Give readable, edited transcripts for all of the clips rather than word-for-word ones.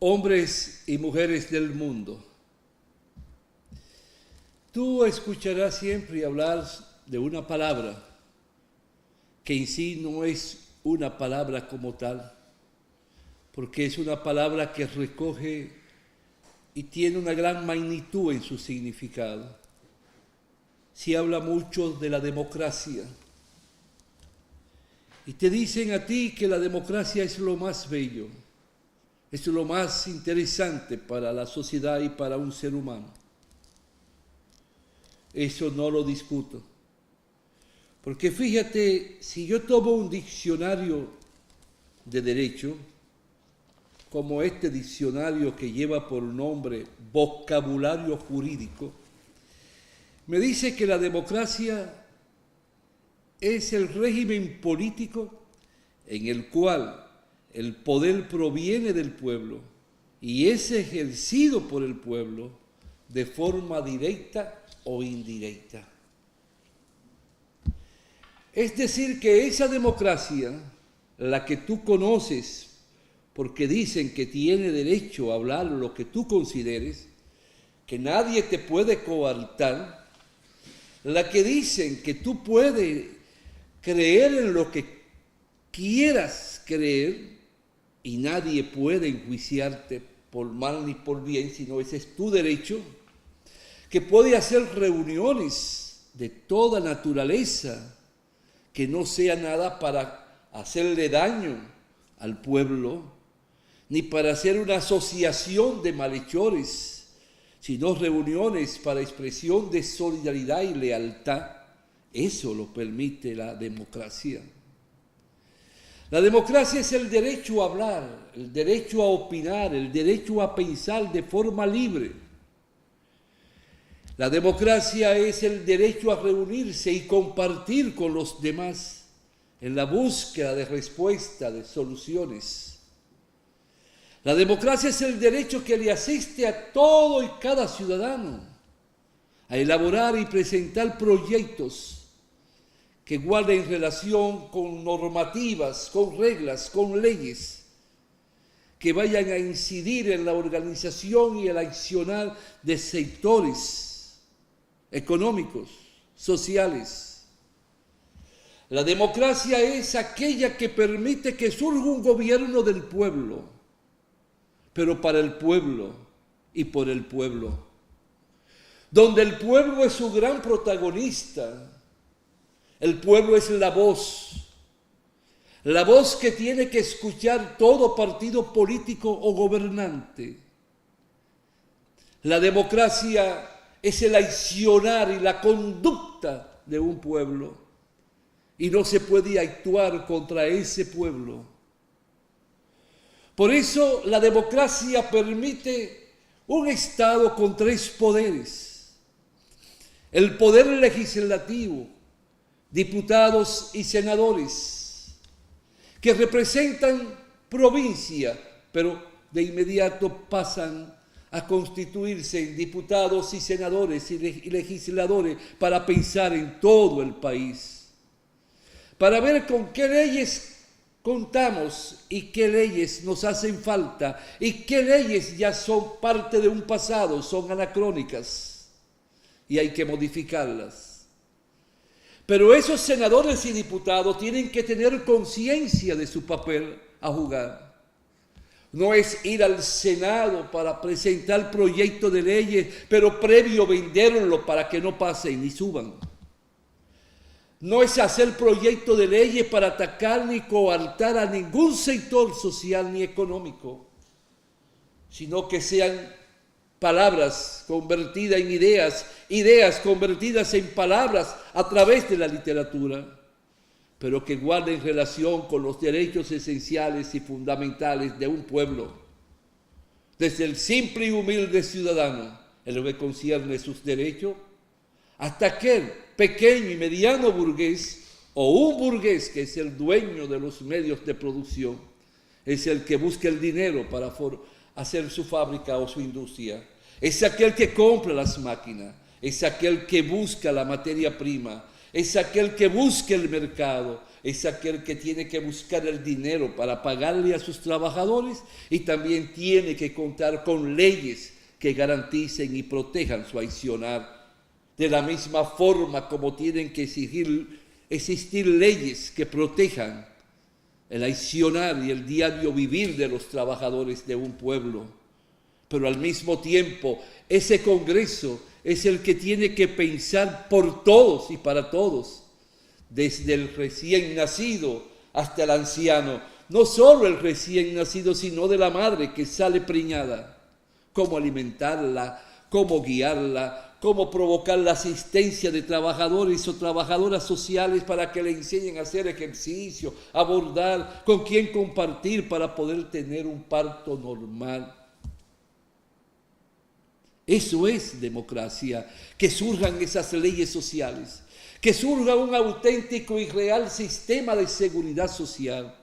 hombres y mujeres del mundo, tú escucharás siempre hablar de una palabra que en sí no es una palabra como tal, porque es una palabra que recoge y tiene una gran magnitud en su significado. Se habla mucho de la democracia y te dicen a ti que la democracia es lo más bello, es lo más interesante para la sociedad y para un ser humano. Eso no lo discuto. Porque fíjate, si yo tomo un diccionario de derecho, como este diccionario que lleva por nombre Vocabulario Jurídico, me dice que la democracia es el régimen político en el cual el poder proviene del pueblo y es ejercido por el pueblo de forma directa o indirecta. Es decir, que esa democracia, la que tú conoces, porque dicen que tiene derecho a hablar lo que tú consideres, que nadie te puede coartar, la que dicen que tú puedes creer en lo que quieras creer y nadie puede enjuiciarte por mal ni por bien, sino ese es tu derecho, que puede hacer reuniones de toda naturaleza, que no sea nada para hacerle daño al pueblo, ni para hacer una asociación de malhechores, sino reuniones para expresión de solidaridad y lealtad. Eso lo permite la democracia. La democracia es el derecho a hablar, el derecho a opinar, el derecho a pensar de forma libre. La democracia es el derecho a reunirse y compartir con los demás en la búsqueda de respuesta, de soluciones. La democracia es el derecho que le asiste a todo y cada ciudadano a elaborar y presentar proyectos que guarden relación con normativas, con reglas, con leyes, que vayan a incidir en la organización y el accionar de sectores económicos, sociales. La democracia es aquella que permite que surja un gobierno del pueblo, pero para el pueblo y por el pueblo, donde el pueblo es su gran protagonista. El pueblo es la voz que tiene que escuchar todo partido político o gobernante. La democracia es el accionar y la conducta de un pueblo y no se puede actuar contra ese pueblo. Por eso la democracia permite un Estado con 3 poderes. El poder legislativo, diputados y senadores, que representan provincia, pero de inmediato pasan a constituirse en diputados y senadores y legisladores para pensar en todo el país, para ver con qué leyes contamos y qué leyes nos hacen falta y qué leyes ya son parte de un pasado, son anacrónicas y hay que modificarlas. Pero esos senadores y diputados tienen que tener conciencia de su papel a jugar. No es ir al Senado para presentar proyectos de leyes, pero previo venderlo para que no pasen ni suban. No es hacer proyectos de leyes para atacar ni coartar a ningún sector social ni económico, sino que sean palabras convertidas en ideas, ideas convertidas en palabras a través de la literatura, pero que guarden relación con los derechos esenciales y fundamentales de un pueblo, desde el simple y humilde ciudadano, en lo que concierne sus derechos, hasta aquel pequeño y mediano burgués, o un burgués que es el dueño de los medios de producción, es el que busca el dinero para hacer su fábrica o su industria, es aquel que compra las máquinas, es aquel que busca la materia prima, es aquel que busca el mercado, es aquel que tiene que buscar el dinero para pagarle a sus trabajadores y también tiene que contar con leyes que garanticen y protejan su accionar. De la misma forma como tienen que existir leyes que protejan el accionar y el diario vivir de los trabajadores de un pueblo. Pero al mismo tiempo, ese Congreso es el que tiene que pensar por todos y para todos, desde el recién nacido hasta el anciano. No solo el recién nacido, sino de la madre que sale preñada. Cómo alimentarla, cómo guiarla, cómo provocar la asistencia de trabajadores o trabajadoras sociales para que le enseñen a hacer ejercicio, a bordar, con quién compartir para poder tener un parto normal. Eso es democracia, que surjan esas leyes sociales, que surja un auténtico y real sistema de seguridad social.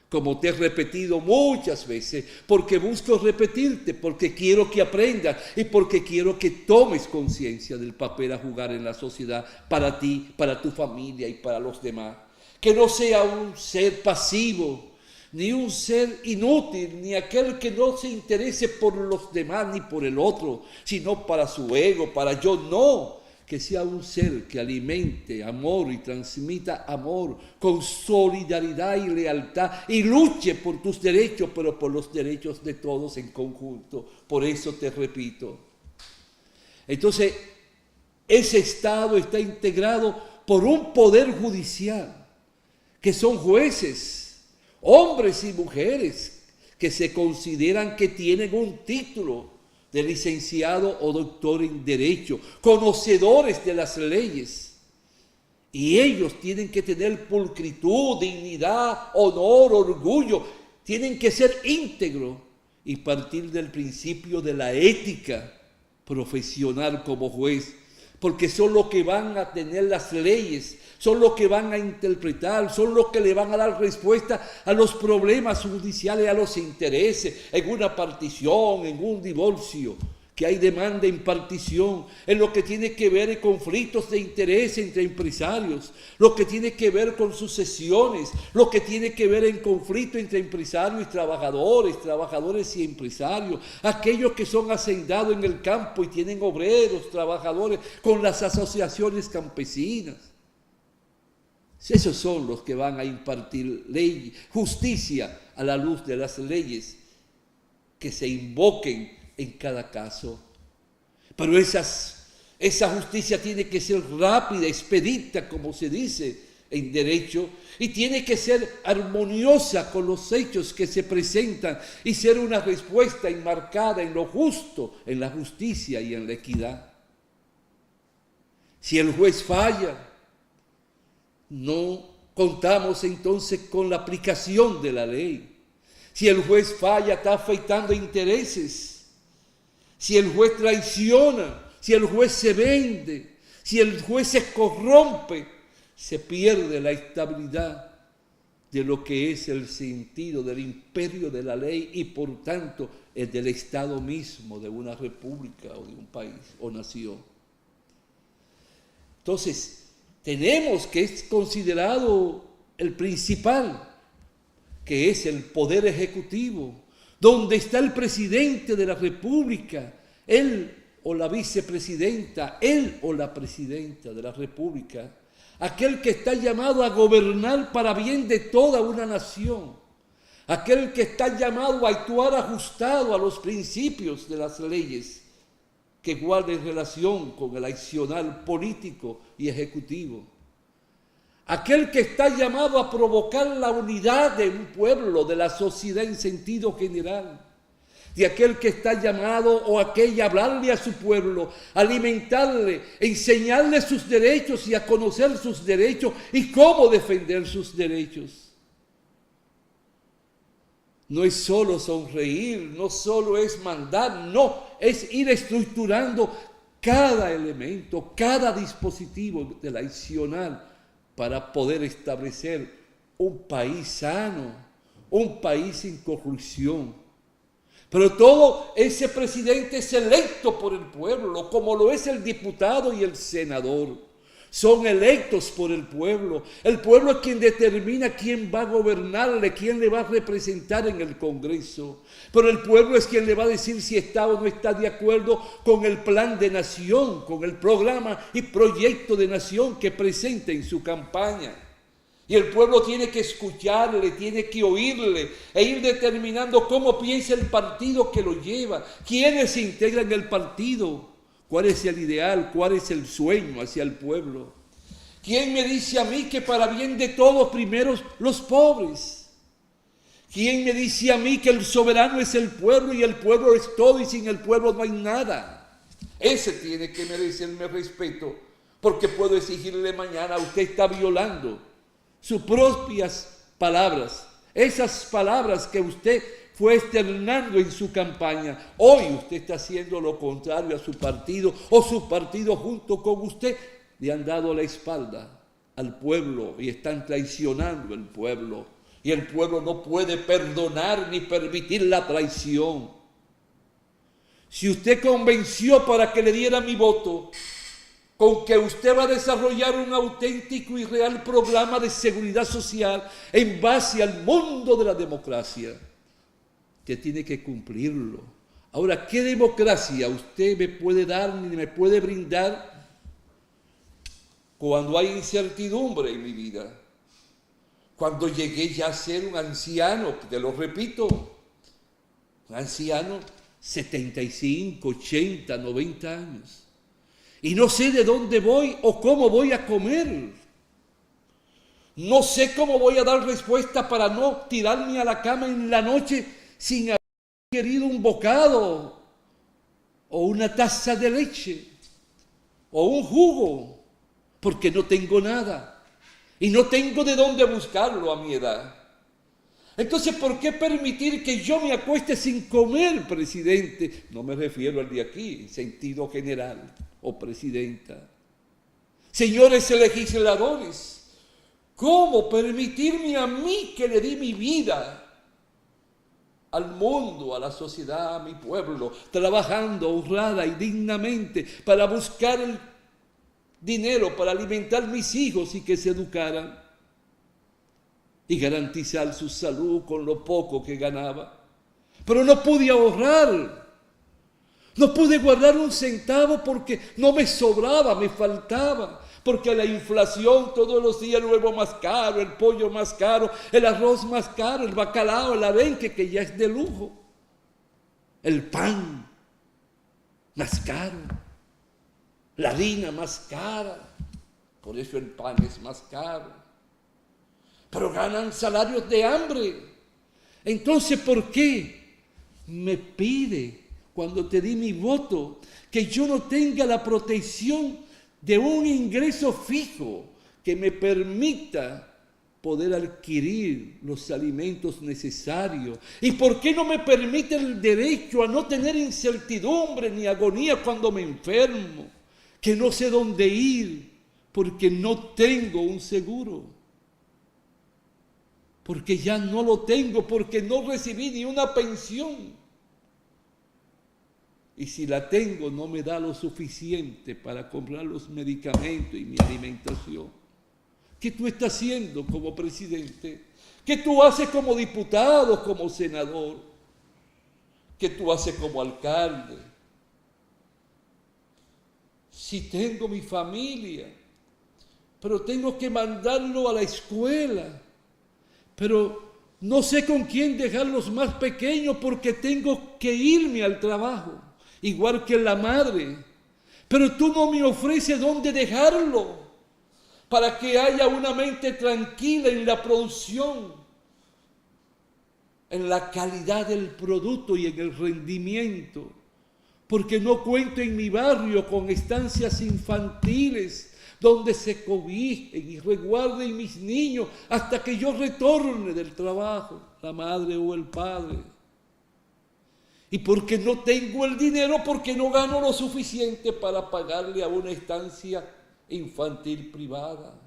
Como te he repetido muchas veces, porque busco repetirte, porque quiero que aprendas y porque quiero que tomes conciencia del papel a jugar en la sociedad para ti, para tu familia y para los demás. Que no sea un ser pasivo, ni un ser inútil, ni aquel que no se interese por los demás ni por el otro, sino para su ego, para yo no. Que sea un ser que alimente amor y transmita amor con solidaridad y lealtad y luche por tus derechos, pero por los derechos de todos en conjunto. Por eso te repito. Entonces, ese Estado está integrado por un poder judicial, que son jueces, hombres y mujeres, que se consideran que tienen un título de licenciado o doctor en Derecho, conocedores de las leyes. Y ellos tienen que tener pulcritud, dignidad, honor, orgullo. Tienen que ser íntegros y partir del principio de la ética profesional como juez, porque son los que van a tener las leyes, son los que van a interpretar, son los que le van a dar respuesta a los problemas judiciales, a los intereses, en una partición, en un divorcio, que hay demanda en partición, en lo que tiene que ver con conflictos de interés entre empresarios, lo que tiene que ver con sucesiones, lo que tiene que ver en conflicto entre empresarios y trabajadores, trabajadores y empresarios, aquellos que son hacendados en el campo y tienen obreros, trabajadores, con las asociaciones campesinas. Esos son los que van a impartir ley, justicia a la luz de las leyes que se invoquen en cada caso. Pero esa justicia tiene que ser rápida, expedita, como se dice en derecho, y tiene que ser armoniosa con los hechos que se presentan y ser una respuesta enmarcada en lo justo, en la justicia y en la equidad. Si el juez falla, no contamos entonces con la aplicación de la ley. Si el juez falla, está afectando intereses. Si el juez traiciona, si el juez se vende, si el juez se corrompe, se pierde la estabilidad de lo que es el sentido del imperio de la ley y por tanto el del Estado mismo de una república o de un país o nación. Entonces, tenemos que es considerado el principal, que es el poder ejecutivo, donde está el presidente de la República, él o la vicepresidenta, él o la presidenta de la República, aquel que está llamado a gobernar para bien de toda una nación, aquel que está llamado a actuar ajustado a los principios de las leyes, que guarden relación con el accionar político y ejecutivo. Aquel que está llamado a provocar la unidad de un pueblo, de la sociedad en sentido general. De aquel que está llamado o aquella a hablarle a su pueblo, alimentarle, enseñarle sus derechos y a conocer sus derechos y cómo defender sus derechos. No es solo sonreír, no solo es mandar, no, es ir estructurando cada elemento, cada dispositivo del accionar para poder establecer un país sano, un país sin corrupción. Pero todo ese presidente es electo por el pueblo, como lo es el diputado y el senador. son electos por el pueblo. El pueblo es quien determina quién va a gobernarle, quién le va a representar en el Congreso. Pero el pueblo es quien le va a decir si está o no está de acuerdo con el plan de nación, con el programa y proyecto de nación que presenta en su campaña. Y el pueblo tiene que escucharle, tiene que oírle e ir determinando cómo piensa el partido que lo lleva, quiénes se integran en el partido, cuál es el ideal, cuál es el sueño hacia el pueblo. ¿Quién me dice a mí que para bien de todos primero los pobres? ¿Quién me dice a mí que el soberano es el pueblo y el pueblo es todo y sin el pueblo no hay nada? Ese tiene que merecerme respeto, porque puedo exigirle mañana: usted está violando sus propias palabras, esas palabras que usted fue externando en su campaña. Hoy usted está haciendo lo contrario a su partido, o su partido junto con usted le han dado la espalda al pueblo y están traicionando al pueblo. Y el pueblo no puede perdonar ni permitir la traición. Si usted convenció para que le diera mi voto, con que usted va a desarrollar un auténtico y real programa de seguridad social en base al mundo de la democracia, usted tiene que cumplirlo. Ahora, ¿qué democracia usted me puede dar ni me puede brindar cuando hay incertidumbre en mi vida? Cuando llegué ya a ser un anciano, te lo repito, un anciano 75, 80, 90 años. Y no sé de dónde voy o cómo voy a comer. No sé cómo voy a dar respuesta para no tirarme a la cama en la noche sin haber querido un bocado o una taza de leche o un jugo, porque no tengo nada y no tengo de dónde buscarlo a mi edad. Entonces, ¿por qué permitir que yo me acueste sin comer, presidente? No me refiero al de aquí, en sentido general, o presidenta. Señores legisladores, ¿cómo permitirme a mí que le di mi vida al mundo, a la sociedad, a mi pueblo, trabajando honrada y dignamente para buscar el dinero, para alimentar mis hijos y que se educaran? Y garantizar su salud con lo poco que ganaba. Pero no pude ahorrar, no pude guardar un centavo porque no me sobraba, me faltaba. Porque la inflación todos los días, el huevo más caro, el pollo más caro, el arroz más caro, el bacalao, el arenque que ya es de lujo, el pan más caro, la harina más cara, por eso el pan es más caro. Pero ganan salarios de hambre. Entonces, ¿por qué me pide, cuando te di mi voto, que yo no tenga la protección de un ingreso fijo que me permita poder adquirir los alimentos necesarios? ¿Y por qué no me permite el derecho a no tener incertidumbre ni agonía cuando me enfermo? Que no sé dónde ir porque no tengo un seguro. Porque ya no lo tengo, porque no recibí ni una pensión. Y si la tengo, no me da lo suficiente para comprar los medicamentos y mi alimentación. ¿Qué tú estás haciendo como presidente? ¿Qué tú haces como diputado, como senador? ¿Qué tú haces como alcalde? Si tengo mi familia, pero tengo que mandarlo a la escuela, pero no sé con quién dejar los más pequeños porque tengo que irme al trabajo, igual que la madre. Pero tú no me ofreces dónde dejarlo para que haya una mente tranquila en la producción, en la calidad del producto y en el rendimiento. Porque no cuento en mi barrio con estancias infantiles donde se cobijen y resguarden mis niños hasta que yo retorne del trabajo, la madre o el padre. Y porque no tengo el dinero, porque no gano lo suficiente para pagarle a una estancia infantil privada.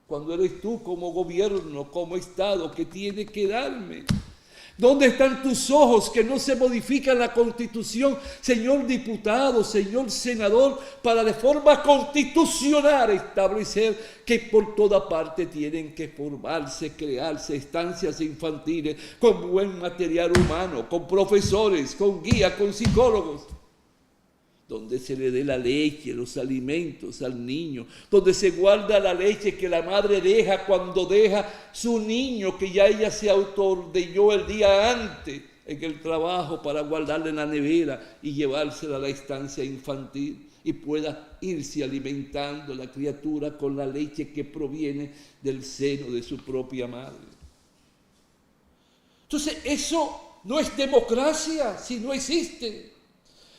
Cuando eres tú como gobierno, como Estado, que tiene que darme. ¿Dónde están tus ojos que no se modifica la Constitución, señor diputado, señor senador, para de forma constitucional establecer que por toda parte tienen que formarse, crearse estancias infantiles con buen material humano, con profesores, con guías, con psicólogos? Donde se le dé la leche, los alimentos al niño, donde se guarda la leche que la madre deja cuando deja su niño, que ya ella se autoordenó el día antes en el trabajo para guardarle en la nevera y llevársela a la estancia infantil y pueda irse alimentando la criatura con la leche que proviene del seno de su propia madre. Entonces, eso no es democracia si no existe.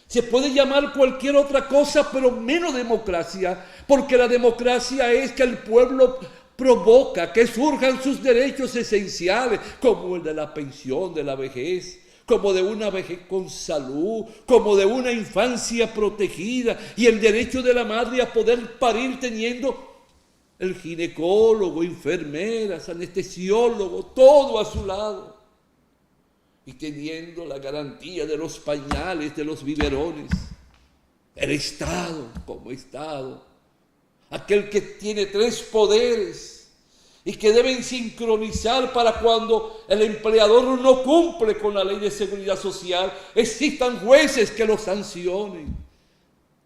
Se puede llamar cualquier otra cosa, pero menos democracia, porque la democracia es que el pueblo provoca que surjan sus derechos esenciales, como el de la pensión, de la vejez, como de una vejez con salud, como de una infancia protegida, y el derecho de la madre a poder parir teniendo el ginecólogo, enfermeras, anestesiólogo, todo a su lado. Y teniendo la garantía de los pañales, de los biberones, el Estado como Estado, aquel que tiene 3 poderes y que deben sincronizar para cuando el empleador no cumple con la ley de seguridad social, existan jueces que lo sancionen,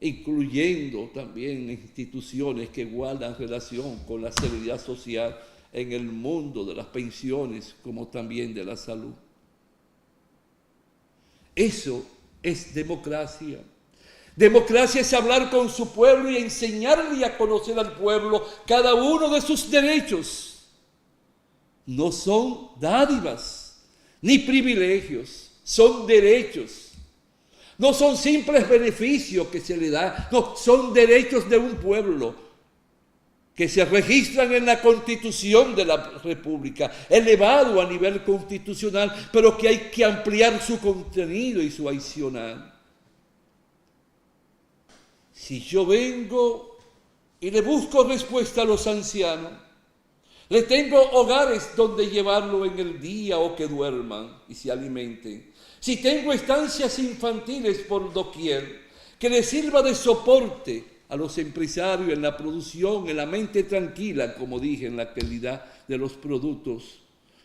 incluyendo también instituciones que guardan relación con la seguridad social en el mundo de las pensiones como también de la salud. Eso es democracia. Democracia es hablar con su pueblo y enseñarle a conocer al pueblo cada uno de sus derechos. No son dádivas ni privilegios, son derechos. No son simples beneficios que se le da, no, son derechos de un pueblo que se registran en la Constitución de la República, elevado a nivel constitucional, pero que hay que ampliar su contenido y su accionar. Si yo vengo y le busco respuesta a los ancianos, les tengo hogares donde llevarlo en el día o que duerman y se alimenten. Si tengo estancias infantiles por doquier, que les sirva de soporte a los empresarios en la producción, en la mente tranquila, como dije, en la calidad de los productos,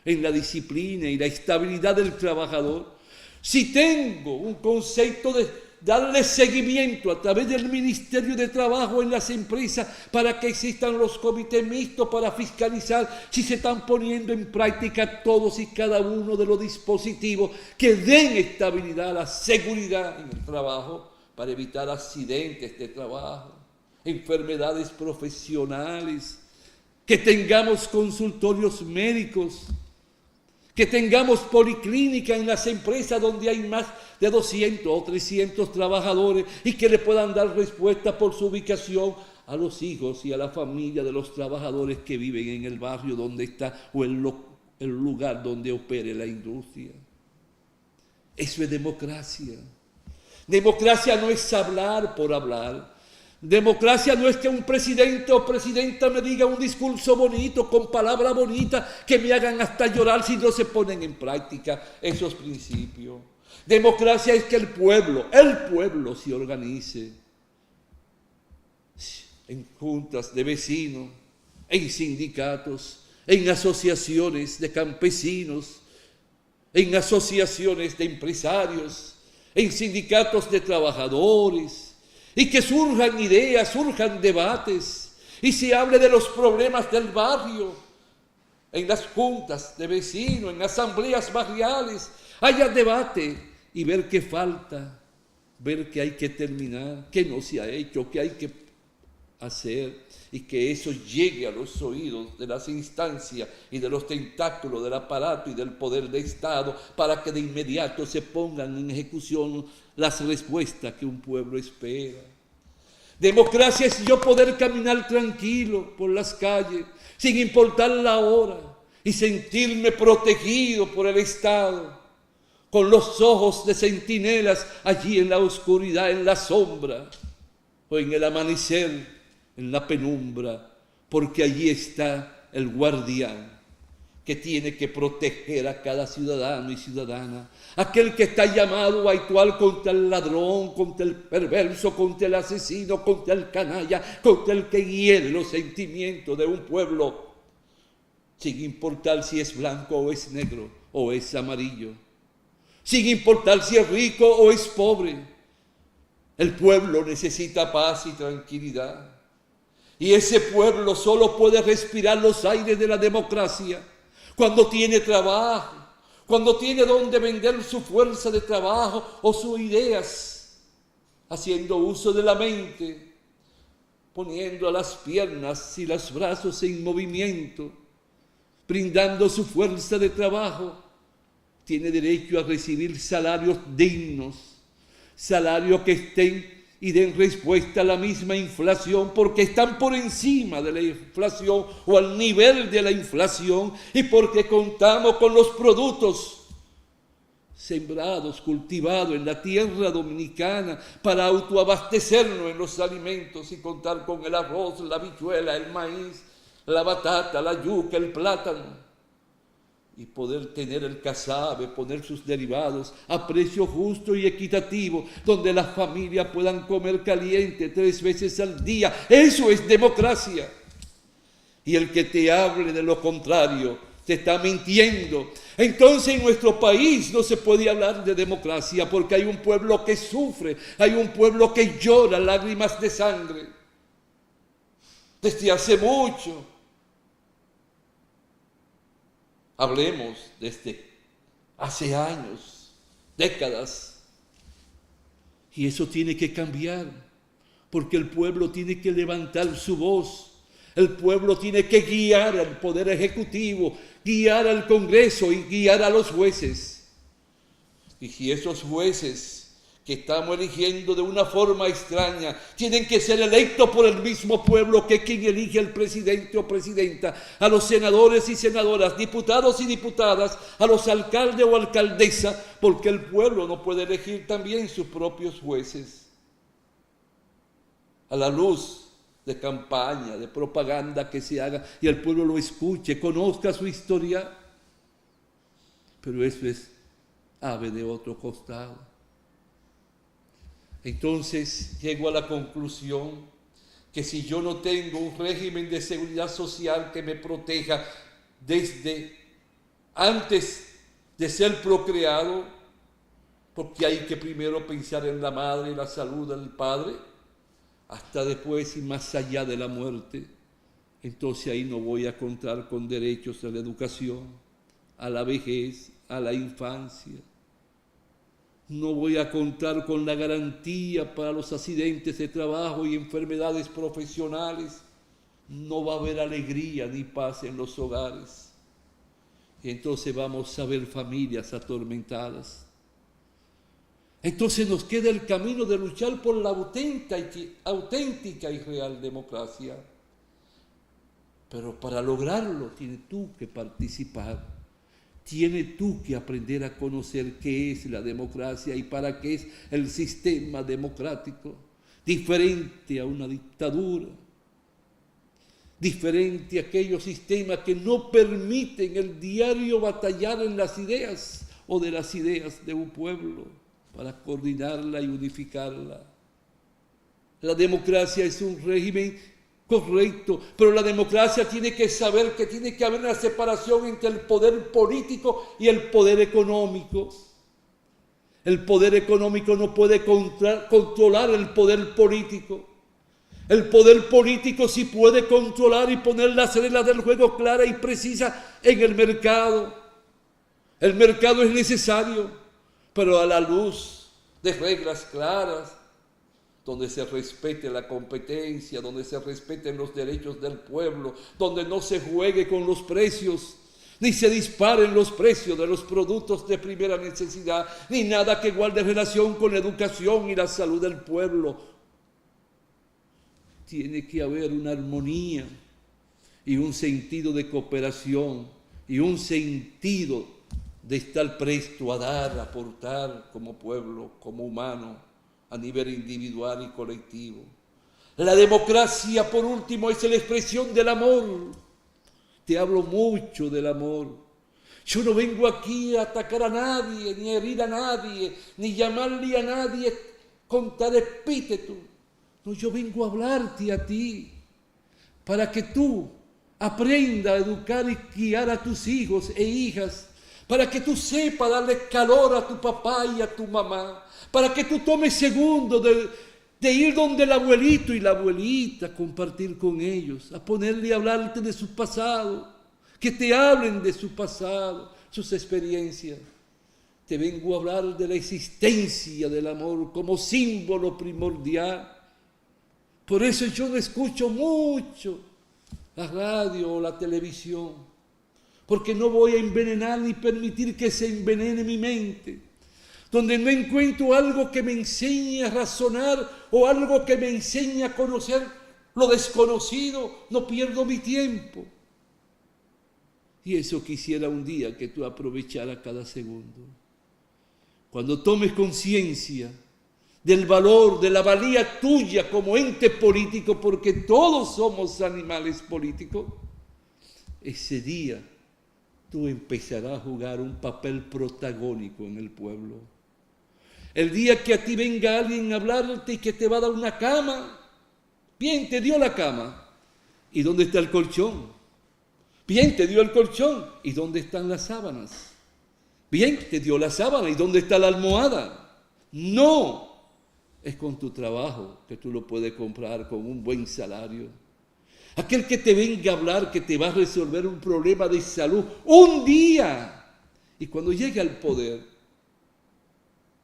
en la disciplina y la estabilidad del trabajador. Si tengo un concepto de darle seguimiento a través del Ministerio de Trabajo en las empresas para que existan los comités mixtos para fiscalizar si se están poniendo en práctica todos y cada uno de los dispositivos que den estabilidad a la seguridad en el trabajo para evitar accidentes de trabajo, enfermedades profesionales, que tengamos consultorios médicos, que tengamos policlínica en las empresas donde hay más de 200 o 300 trabajadores y que le puedan dar respuesta por su ubicación a los hijos y a la familia de los trabajadores que viven en el barrio donde está o el lugar donde opere la industria. Eso es democracia. Democracia no es hablar por hablar. Democracia no es que un presidente o presidenta me diga un discurso bonito, con palabras bonitas, que me hagan hasta llorar si no se ponen en práctica esos principios. Democracia es que el pueblo se organice en juntas de vecinos, en sindicatos, en asociaciones de campesinos, en asociaciones de empresarios, en sindicatos de trabajadores, y que surjan ideas, surjan debates, y se hable de los problemas del barrio, en las juntas de vecinos, en asambleas barriales, haya debate y ver qué falta, ver qué hay que terminar, qué no se ha hecho, qué hay que hacer, y que eso llegue a los oídos de las instancias y de los tentáculos del aparato y del poder de Estado para que de inmediato se pongan en ejecución las respuestas que un pueblo espera. Democracia es yo poder caminar tranquilo por las calles sin importar la hora y sentirme protegido por el Estado, con los ojos de centinelas allí en la oscuridad, en la sombra o en el amanecer, en la penumbra, porque allí está el guardián que tiene que proteger a cada ciudadano y ciudadana. Aquel que está llamado a actuar contra el ladrón, contra el perverso, contra el asesino, contra el canalla, contra el que hiere los sentimientos de un pueblo, sin importar si es blanco o es negro o es amarillo, sin importar si es rico o es pobre. El pueblo necesita paz y tranquilidad. Y ese pueblo solo puede respirar los aires de la democracia cuando tiene trabajo, cuando tiene donde vender su fuerza de trabajo o sus ideas, haciendo uso de la mente, poniendo las piernas y los brazos en movimiento, brindando su fuerza de trabajo, tiene derecho a recibir salarios dignos, salarios que estén y den respuesta a la misma inflación, porque están por encima de la inflación o al nivel de la inflación, y porque contamos con los productos sembrados, cultivados en la tierra dominicana para autoabastecernos en los alimentos y contar con el arroz, la habichuela, el maíz, la batata, la yuca, el plátano, y poder tener el casabe, poner sus derivados a precio justo y equitativo, donde las familias puedan comer caliente 3 veces al día. Eso es democracia. Y el que te hable de lo contrario te está mintiendo. Entonces en nuestro país no se puede hablar de democracia, porque hay un pueblo que sufre, hay un pueblo que llora lágrimas de sangre desde hace mucho. Hablemos desde hace años, décadas. Y eso tiene que cambiar, porque el pueblo tiene que levantar su voz. El pueblo tiene que guiar al Poder Ejecutivo, guiar al Congreso y guiar a los jueces. Y si esos jueces que estamos eligiendo de una forma extraña tienen que ser electos por el mismo pueblo, que es quien elige al presidente o presidenta, a los senadores y senadoras, diputados y diputadas, a los alcaldes o alcaldesas, porque el pueblo no puede elegir también sus propios jueces. A la luz de campaña, de propaganda que se haga y el pueblo lo escuche, conozca su historia, pero eso es ave de otro costado. Entonces llego a la conclusión que si yo no tengo un régimen de seguridad social que me proteja desde antes de ser procreado, porque hay que primero pensar en la madre y la salud del padre, hasta después y más allá de la muerte, entonces ahí no voy a contar con derechos a la educación, a la vejez, a la infancia. No voy a contar con la garantía para los accidentes de trabajo y enfermedades profesionales. No va a haber alegría ni paz en los hogares. Y entonces vamos a ver familias atormentadas. Entonces nos queda el camino de luchar por la auténtica y real democracia. Pero para lograrlo tienes tú que participar. Tienes tú que aprender a conocer qué es la democracia y para qué es el sistema democrático, diferente a una dictadura, diferente a aquellos sistemas que no permiten el diario batallar en las ideas o de las ideas de un pueblo para coordinarla y unificarla. La democracia es un régimen correcto, pero la democracia tiene que saber que tiene que haber una separación entre el poder político y el poder económico. El poder económico no puede controlar el poder político. El poder político sí puede controlar y poner las reglas del juego claras y precisas en el mercado. El mercado es necesario, pero a la luz de reglas claras, donde se respete la competencia, donde se respeten los derechos del pueblo, donde no se juegue con los precios, ni se disparen los precios de los productos de primera necesidad, ni nada que guarde relación con la educación y la salud del pueblo. Tiene que haber una armonía y un sentido de cooperación y un sentido de estar presto a dar, a aportar como pueblo, como humano, a nivel individual y colectivo. La democracia, por último, es la expresión del amor te hablo mucho del amor. Yo no vengo aquí a atacar a nadie, ni a herir a nadie, ni llamarle a nadie con tal epíteto. No, yo vengo a hablarte a ti, para que tú aprendas a educar y guiar a tus hijos e hijas, para que tú sepas darle calor a tu papá y a tu mamá, para que tú tomes segundo de ir donde el abuelito y la abuelita, compartir con ellos, a ponerle a hablarte de su pasado, que te hablen de su pasado, sus experiencias. Te vengo a hablar de la existencia del amor como símbolo primordial. Por eso yo no escucho mucho la radio o la televisión, porque no voy a envenenar ni permitir que se envenene mi mente. Donde no encuentro algo que me enseñe a razonar o algo que me enseñe a conocer lo desconocido, no pierdo mi tiempo. Y eso quisiera un día que tú aprovecharas cada segundo. Cuando tomes conciencia del valor, de la valía tuya como ente político, porque todos somos animales políticos, ese día tú empezarás a jugar un papel protagónico en el pueblo. El día que a ti venga alguien a hablarte y que te va a dar una cama, bien, te dio la cama. ¿Y dónde está el colchón? Bien, te dio el colchón. ¿Y dónde están las sábanas? Bien, te dio la sábana. ¿Y dónde está la almohada? No, es con tu trabajo que tú lo puedes comprar con un buen salario. Aquel que te venga a hablar que te va a resolver un problema de salud un día. Y cuando llegue al poder,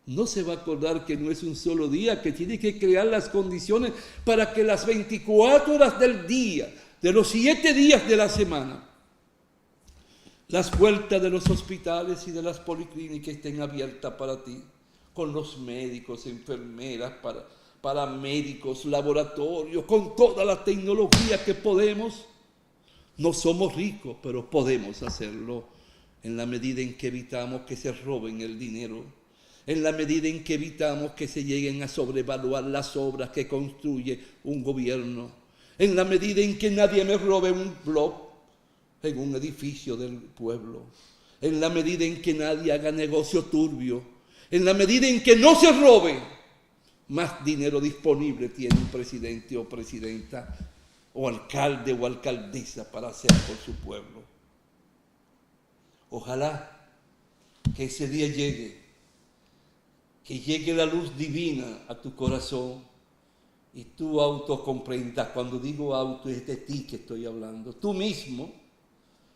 no se va a acordar que no es un solo día, que tiene que crear las condiciones para que las 24 horas del día, de los 7 días de la semana, las puertas de los hospitales y de las policlínicas estén abiertas para ti, con los médicos, enfermeras, paramédicos, laboratorios, con toda la tecnología que podemos. No somos ricos, pero podemos hacerlo en la medida en que evitamos que se roben el dinero, en la medida en que evitamos que se lleguen a sobrevaluar las obras que construye un gobierno, en la medida en que nadie me robe un blog en un edificio del pueblo, en la medida en que nadie haga negocio turbio, en la medida en que no se robe, más dinero disponible tiene un presidente o presidenta o alcalde o alcaldesa para hacer por su pueblo. Ojalá que ese día llegue, que llegue la luz divina a tu corazón y tú autocomprendas. Cuando digo auto es de ti que estoy hablando. Tú mismo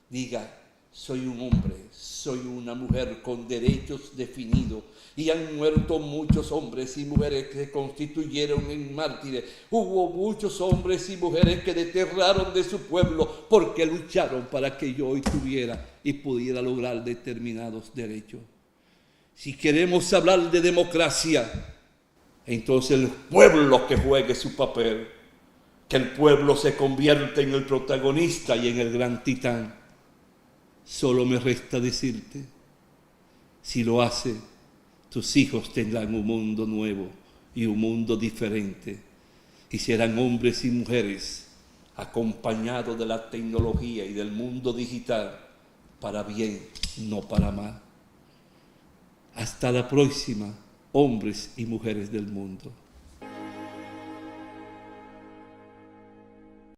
diga, soy un hombre, soy una mujer con derechos definidos. Y han muerto muchos hombres y mujeres que se constituyeron en mártires. Hubo muchos hombres y mujeres que desterraron de su pueblo porque lucharon para que yo hoy tuviera y pudiera lograr determinados derechos. Si queremos hablar de democracia, entonces el pueblo que juegue su papel, que el pueblo se convierta en el protagonista y en el gran titán. Solo me resta decirte, si lo hace, tus hijos tendrán un mundo nuevo y un mundo diferente, y serán hombres y mujeres acompañados de la tecnología y del mundo digital para bien, no para mal. Hasta la próxima, hombres y mujeres del mundo.